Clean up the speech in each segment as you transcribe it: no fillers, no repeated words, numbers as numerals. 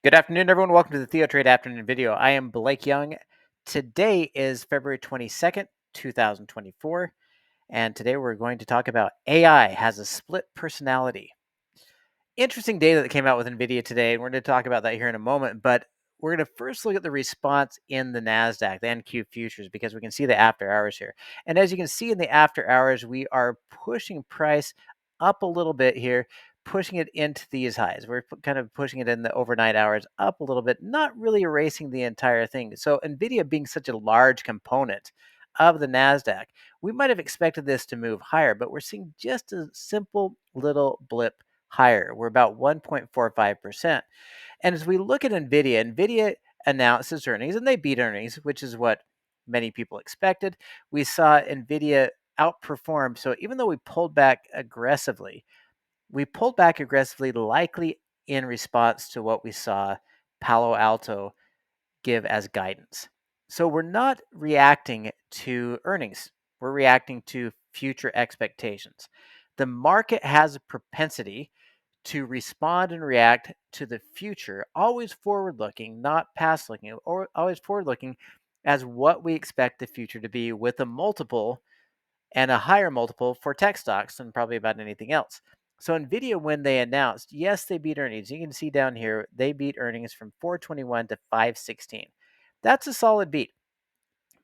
Good afternoon, everyone. Welcome to the TheoTRADE afternoon video. I am Blake Young. Today is February 22nd, 2024, and today we're going to talk about AI has a split personality. Interesting data that came out with Nvidia today, and we're going to talk about that here in a moment, but we're going to first look at the response in the NASDAQ, the NQ futures, because we can see the after hours here. And as you can see in the after hours, we are pushing price up a little bit here, pushing it into these highs. We're kind of pushing it in the overnight hours up a little bit, not really erasing the entire thing. So Nvidia being such a large component of the NASDAQ, we might have expected this to move higher, but we're seeing just a simple little blip higher. We're about 1.45%. And as we look at Nvidia announced its earnings and they beat earnings, which is what many people expected. We saw Nvidia outperform. So even though we pulled back aggressively, likely in response to what we saw Palo Alto give as guidance. So we're not reacting to earnings, we're reacting to future expectations. The market has a propensity to respond and react to the future, always forward looking, not past looking, or always forward looking as what we expect the future to be, with a multiple and a higher multiple for tech stocks than probably about anything else. So Nvidia, when they announced, yes, they beat earnings. You can see down here, they beat earnings from 421 to 516. That's a solid beat.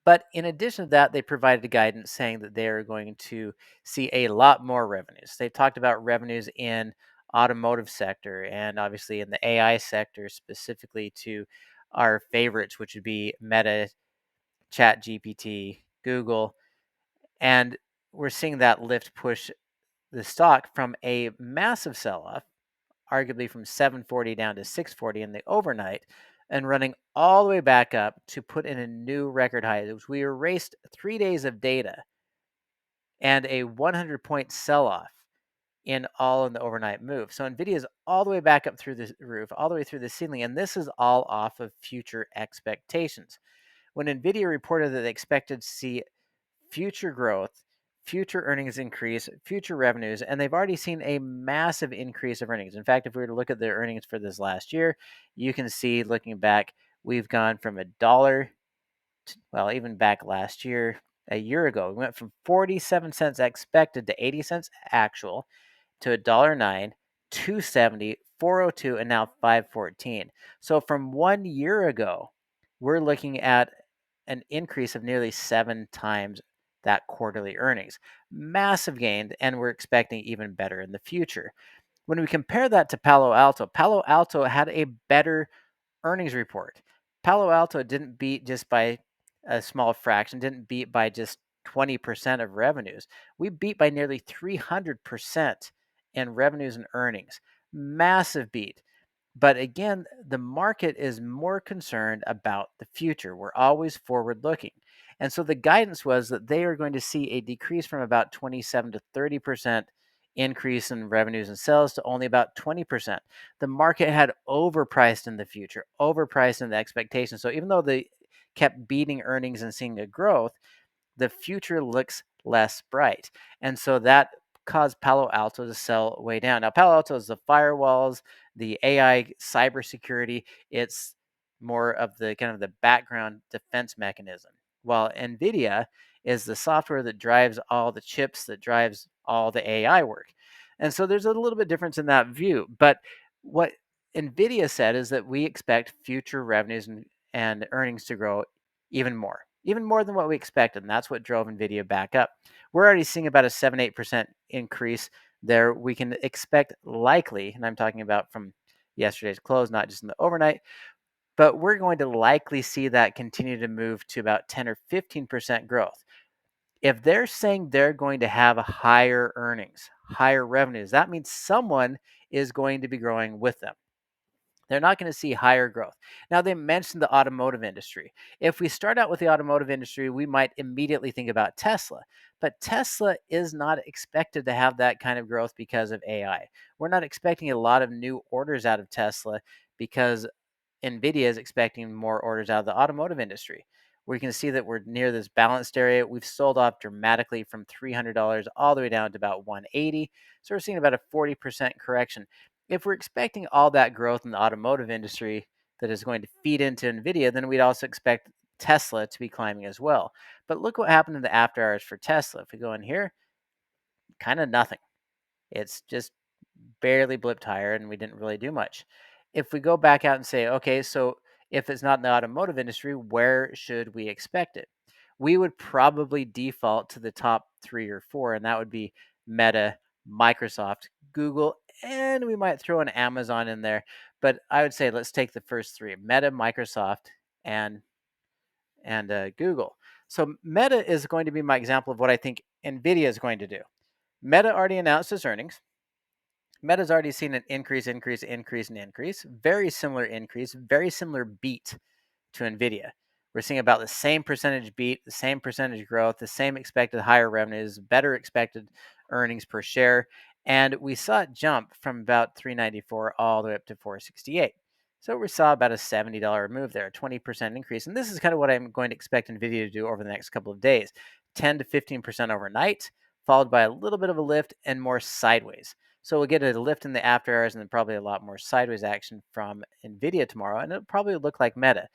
But in addition to that, they provided guidance saying that they are going to see a lot more revenues. They've talked about revenues in automotive sector and obviously in the AI sector, specifically to our favorites, which would be Meta, Chat GPT, Google. And we're seeing that lift push the stock from a massive sell-off, arguably from 740 down to 640 in the overnight, and running all the way back up to put in a new record high. We erased 3 days of data and a 100-point sell-off in the overnight move. So Nvidia is all the way back up through the roof, all the way through the ceiling, and this is all off of future expectations. When Nvidia reported that they expected to see future growth, future earnings increase, future revenues, and they've already seen a massive increase of earnings. In fact, if we were to look at their earnings for this last year, you can see, looking back, we've gone from $1, well, even back last year, a year ago, we went from 47 cents expected to 80 cents actual, to $1.09, 270, 402, and now 514. So from 1 year ago, we're looking at an increase of nearly 7 times that quarterly earnings. Massive gain, and we're expecting even better in the future. When we compare that to Palo Alto had a better earnings report. Palo Alto didn't beat just by a small fraction, didn't beat by just 20% of revenues. We beat by nearly 300% in revenues and earnings. Massive beat. But again, the market is more concerned about the future. We're always forward looking. And so the guidance was that they are going to see a decrease from about 27 to 30% increase in revenues and sales to only about 20%. The market had overpriced in the future, overpriced in the expectations. So even though they kept beating earnings and seeing a growth, the future looks less bright. And so that caused Palo Alto to sell way down. Now, Palo Alto is the firewalls, the AI cybersecurity. It's more of the kind of the background defense mechanism. While Nvidia is the software that drives all the chips, that drives all the AI work. And so there's a little bit difference in that view. But what Nvidia said is that we expect future revenues and earnings to grow even more than what we expected. And that's what drove Nvidia back up. We're already seeing about a 7-8% increase there. We can expect likely, and I'm talking about from yesterday's close, not just in the overnight, but we're going to likely see that continue to move to about 10 or 15% growth. If they're saying they're going to have higher earnings, higher revenues, that means someone is going to be growing with them. They're not going to see higher growth. Now, they mentioned the automotive industry. If we start out with the automotive industry, we might immediately think about Tesla. But Tesla is not expected to have that kind of growth because of AI. We're not expecting a lot of new orders out of Tesla because Nvidia is expecting more orders out of the automotive industry. We can see that we're near this balanced area. We've sold off dramatically from $300 all the way down to about $180. So we're seeing about a 40% correction. if we're expecting all that growth in the automotive industry that is going to feed into Nvidia, then we'd also expect Tesla to be climbing as well. But look what happened in the after hours for Tesla. If we go in here, kind of nothing. It's just barely blipped higher, and we didn't really do much. If we go back out and say, okay, so if it's not in the automotive industry, where should we expect it? We would probably default to the top 3 or 4, and that would be Meta, Microsoft, Google, and we might throw an Amazon in there. But I would say let's take the first 3: Meta, Microsoft, and Google. So Meta is going to be my example of what I think Nvidia is going to do. Meta already announced its earnings. Meta's already seen an increase. Very similar increase, very similar beat to Nvidia. We're seeing about the same percentage beat, the same percentage growth, the same expected higher revenues, better expected earnings per share. And we saw it jump from about 394 all the way up to 468. So we saw about a $70 move there, a 20% increase. And this is kind of what I'm going to expect Nvidia to do over the next couple of days. 10 to 15% overnight, followed by a little bit of a lift and more sideways. So we'll get a lift in the after hours and then probably a lot more sideways action from Nvidia tomorrow, and it'll probably look like Meta.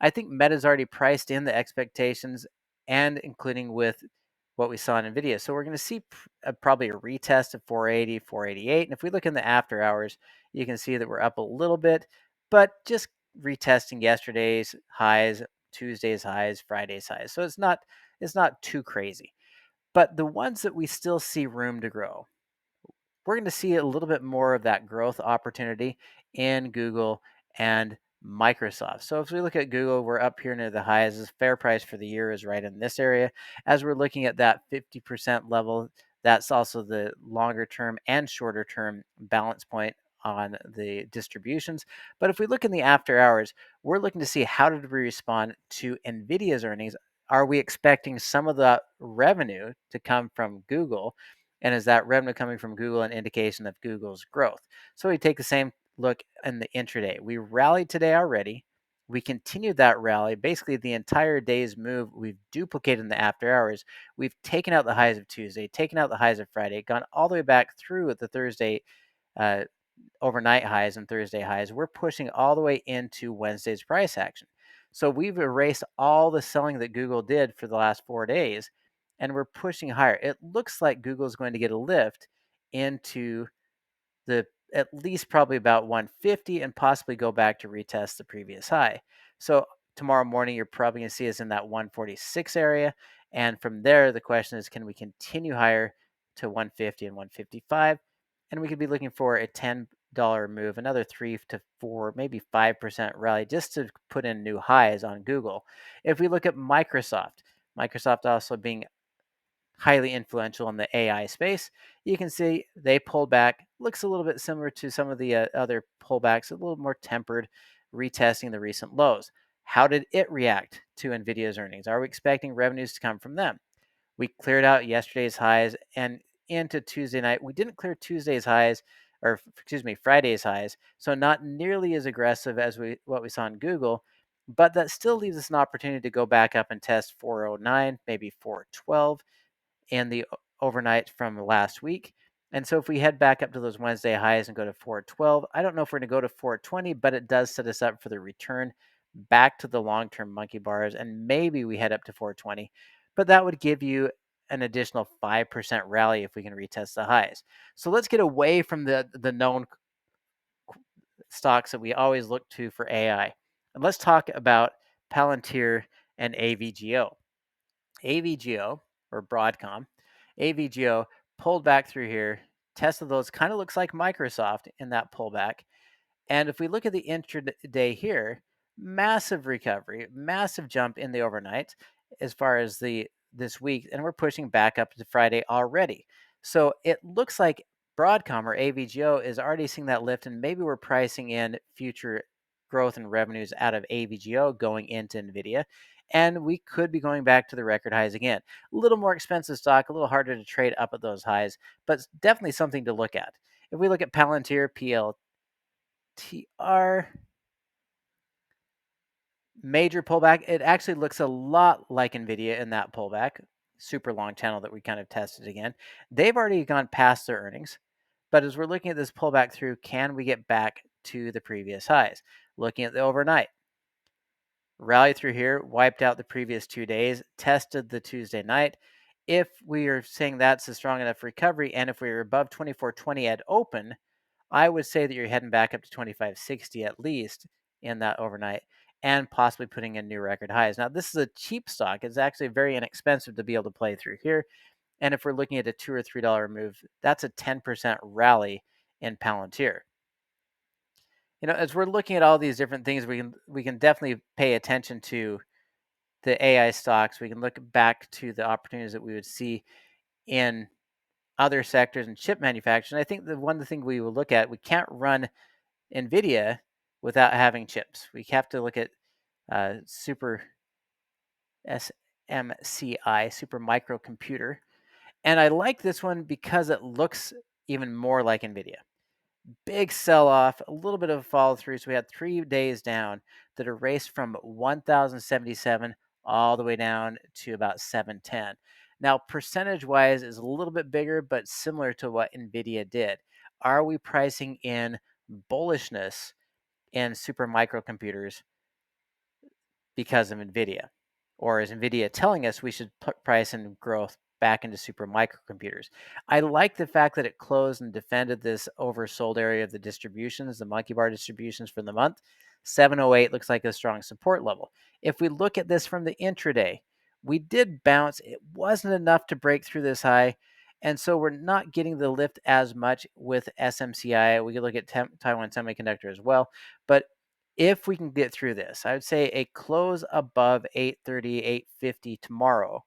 I think Meta's already priced in the expectations, and including with what we saw in Nvidia. So we're going to see probably a retest of 480, 488. And if we look in the after hours, you can see that we're up a little bit, but just retesting yesterday's highs, Tuesday's highs, Friday's highs. So it's not too crazy. But the ones that we still see room to grow, we're going to see a little bit more of that growth opportunity in Google and Microsoft. So if we look at Google, we're up here near the highs. The fair price for the year is right in this area. As we're looking at that 50% level, that's also the longer term and shorter term balance point on the distributions. But if we look in the after hours, we're looking to see how did we respond to Nvidia's earnings. Are we expecting some of the revenue to come from Google? And is that revenue coming from Google an indication of Google's growth? So we take the same look in the intraday. We rallied today already. We continued that rally. Basically, the entire day's move, we've duplicated in the after hours. We've taken out the highs of Tuesday, taken out the highs of Friday, gone all the way back through the Thursday uh, overnight highs and Thursday highs. We're pushing all the way into Wednesday's price action. So we've erased all the selling that Google did for the last 4 days, and we're pushing higher. It looks like Google's going to get a lift into the at least probably about 150 and possibly go back to retest the previous high. So tomorrow morning, you're probably going to see us in that 146 area. And from there, the question is, can we continue higher to 150 and 155? And we could be looking for a $10 move, another 3 to 4, maybe 5% rally just to put in new highs on Google. If we look at Microsoft also being highly influential in the AI space, you can see they pulled back. Looks a little bit similar to some of the other pullbacks, a little more tempered, retesting the recent lows. How did it react to Nvidia's earnings? Are we expecting revenues to come from them? We cleared out yesterday's highs and into Tuesday night. We didn't clear Tuesday's highs, or excuse me, Friday's highs. So not nearly as aggressive as what we saw in Google, but that still leaves us an opportunity to go back up and test 409, maybe 412 in the overnight from last week. And so if we head back up to those Wednesday highs and go to 412, I don't know if we're going to go to 420, but it does set us up for the return back to the long-term monkey bars, and maybe we head up to 420. But that would give you an additional 5% rally if we can retest the highs. So let's get away from the known stocks that we always look to for AI. And let's talk about Palantir and AVGO. AVGO, or Broadcom, AVGO pulled back through here, tested those, kind of looks like Microsoft in that pullback. And if we look at the intraday here, massive recovery, massive jump in the overnight as far as this week, and we're pushing back up to Friday already. So it looks like Broadcom or AVGO is already seeing that lift, and maybe we're pricing in future growth and revenues out of AVGO going into Nvidia. And we could be going back to the record highs again. A little more expensive stock, a little harder to trade up at those highs, but definitely something to look at. If we look at Palantir, PLTR, major pullback. It actually looks a lot like Nvidia in that pullback, super long channel that we kind of tested again. They've already gone past their earnings. But as we're looking at this pullback through, can we get back to the previous highs? Looking at the overnight, rally through here, wiped out the previous 2 days, tested the Tuesday night. If we are saying that's a strong enough recovery, and if we are above 24.20 at open, I would say that you're heading back up to 25.60 at least in that overnight, and possibly putting in new record highs. Now, this is a cheap stock. It's actually very inexpensive to be able to play through here. And if we're looking at a $2 or $3 move, that's a 10% rally in Palantir. As we're looking at all these different things, we can definitely pay attention to the AI stocks. We can look back to the opportunities that we would see in other sectors and chip manufacturing. I think the thing we will look at, we can't run Nvidia without having chips. We have to look at super SMCI, super microcomputer. And I like this one because it looks even more like Nvidia. Big sell-off, a little bit of a follow-through. So we had 3 days down that erased from 1,077 all the way down to about 710. Now, percentage-wise is a little bit bigger, but similar to what Nvidia did. Are we pricing in bullishness in super microcomputers because of Nvidia? Or is Nvidia telling us we should put price and growth back into super microcomputers? I like the fact that it closed and defended this oversold area of the distributions, the monkey bar distributions for the month. 708 looks like a strong support level. If we look at this from the intraday, we did bounce. It wasn't enough to break through this high. And so we're not getting the lift as much with SMCI. We could look at Taiwan Semiconductor as well. But if we can get through this, I would say a close above 830, 850 tomorrow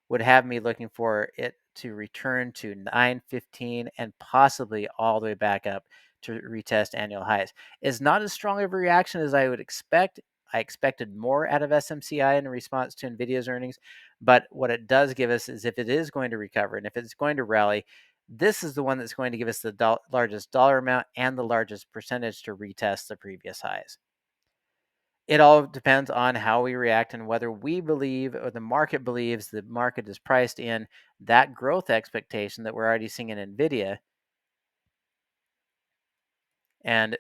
would have me looking for it to return to 915 and possibly all the way back up to retest annual highs. It's not as strong of a reaction as I would expect. I expected more out of SMCI in response to Nvidia's earnings, but what it does give us is if it is going to recover and if it's going to rally, this is the one that's going to give us the largest dollar amount and the largest percentage to retest the previous highs. It all depends on how we react and whether we believe or the market believes the market is priced in that growth expectation that we're already seeing in Nvidia. And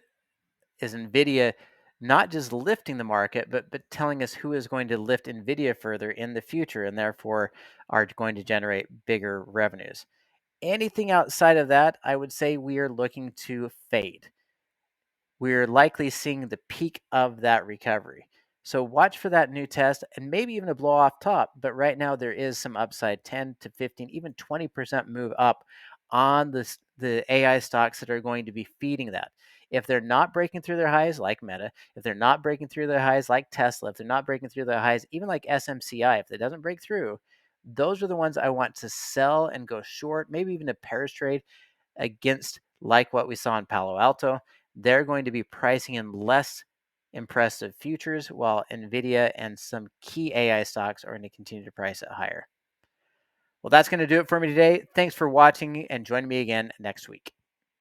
is Nvidia not just lifting the market, but telling us who is going to lift Nvidia further in the future and therefore are going to generate bigger revenues? Anything outside of that, I would say we are looking to fade. We're likely seeing the peak of that recovery. So watch for that new test and maybe even a blow off top. But right now there is some upside, 10 to 15, even 20% move up on the AI stocks that are going to be feeding that. If they're not breaking through their highs like Meta, if they're not breaking through their highs like Tesla, if they're not breaking through their highs, even like SMCI, if it doesn't break through, those are the ones I want to sell and go short, maybe even a pairs trade against, like what we saw in Palo Alto. They're going to be pricing in less impressive futures, while Nvidia and some key AI stocks are going to continue to price it higher. Well, that's going to do it for me today. Thanks for watching and join me again next week.